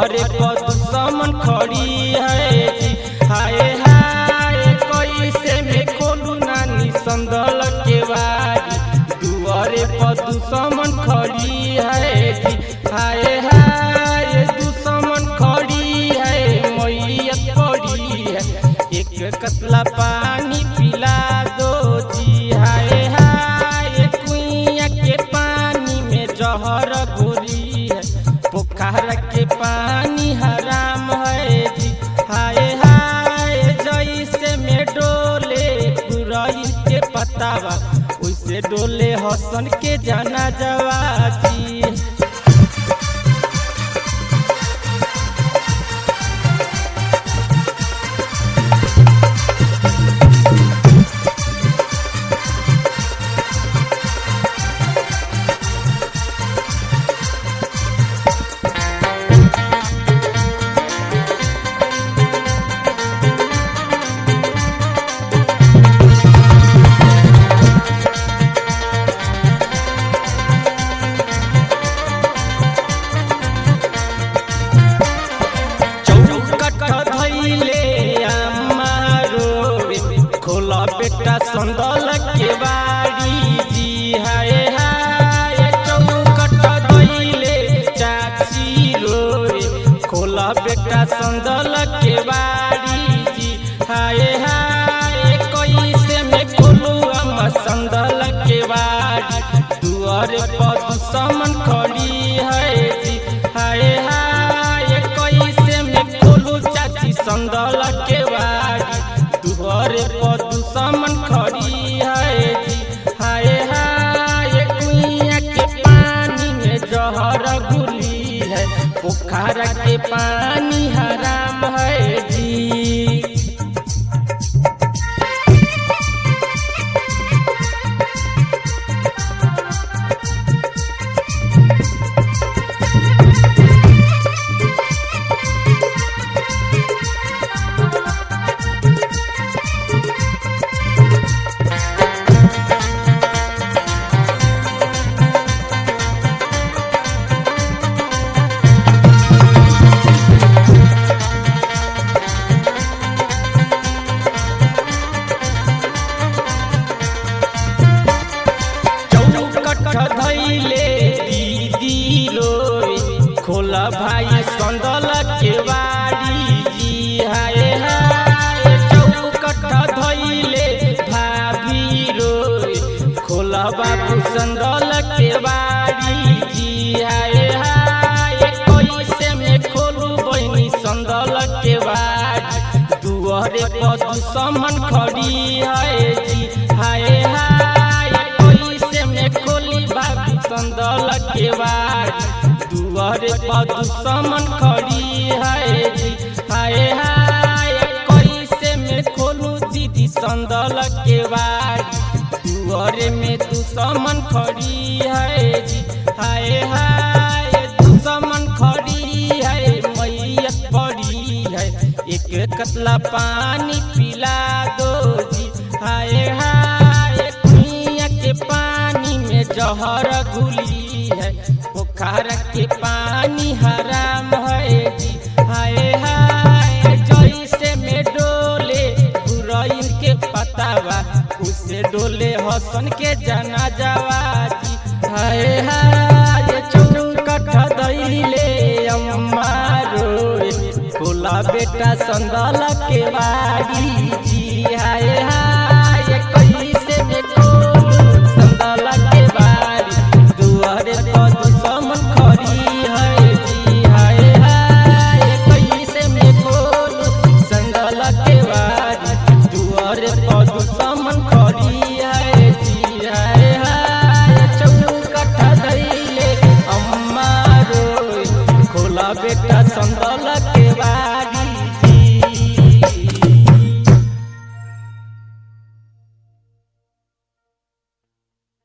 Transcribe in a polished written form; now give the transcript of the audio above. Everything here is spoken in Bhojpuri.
दुआरे पर दुश्मन खड़ी है जी। हाय हाय कैसे में खोलू नानी संदल के बारी, दुआरे पर दुश्मन खड़ी है जी। हाय हाय दुश्मन खड़ी है, मैयत पड़ी है, एक कतला पानी पिला दो जी। हाय हाय कुइया के पानी में जहर घोली है, पोखर के पानी हराम है जी। हाय हाय जैसे में डोले गुरई के पतावा, वैसे डोले हसन के जाना जवा जी। बेटा संदल के बारी जी। हाय हाय चौकट धइले चाची रोए, खोला बेटा संदल के बारी जी। हाय हाय कैसे में खोलू हम संदल के बारी, दुआरे पर दुश्मन खड़ी है जी। हाय हाय कैसे में खोलू चाची संदल के बारी, दुआरे पर दुश्मन खड़ी है जी। हाय हाय कुइया के पानी में जहर घुली है, पोखर के पानी हराम है जी। धइले दीदी रोए, खोला भाई संदल के बारी जी। हाय हाय चौकट धइले भाभी रोए, खोला बाबू संदल के बारी जी। हाय हाय कैसे में खोलू बहनी संदल के बारी, दुआरे पर दुश्मन खड़ी है जी। हाय हाय कैसे में खोली भाभी संदल के बारी, दुआरे पर दुश्मन खड़ी है जी। हाय हाय कैसे में खोलू दीदी संदल के बारी, दुआरे में दुश्मन खड़ी है जी। हाय हाय दुश्मन खड़ी है, मैयत पड़ी है, एक कतला पानी पिला दो जी। हाय हाय कुइया के पानी में जहर घुली है, पोखर के पानी हराम है जी। हाय हाय जैसे में डोले गुरई के पतावा, उसे डोले हसन के जाना जवा जी। हाय हाय चौकट धइले अम्मा रोए, खोला बेटा संदल के बारी जी। हाय हाय कैसे में खोलू संदल के बारी, दुआरे पर दुश्मन खड़ी है जी। हाय हाय कैसे में खोलू संदल के बारी, दुआरे पर दुश्मन खड़ी है जी। हाय हाय चौकट धइले अम्मा रोए, खोला बेटा संदल के बारी।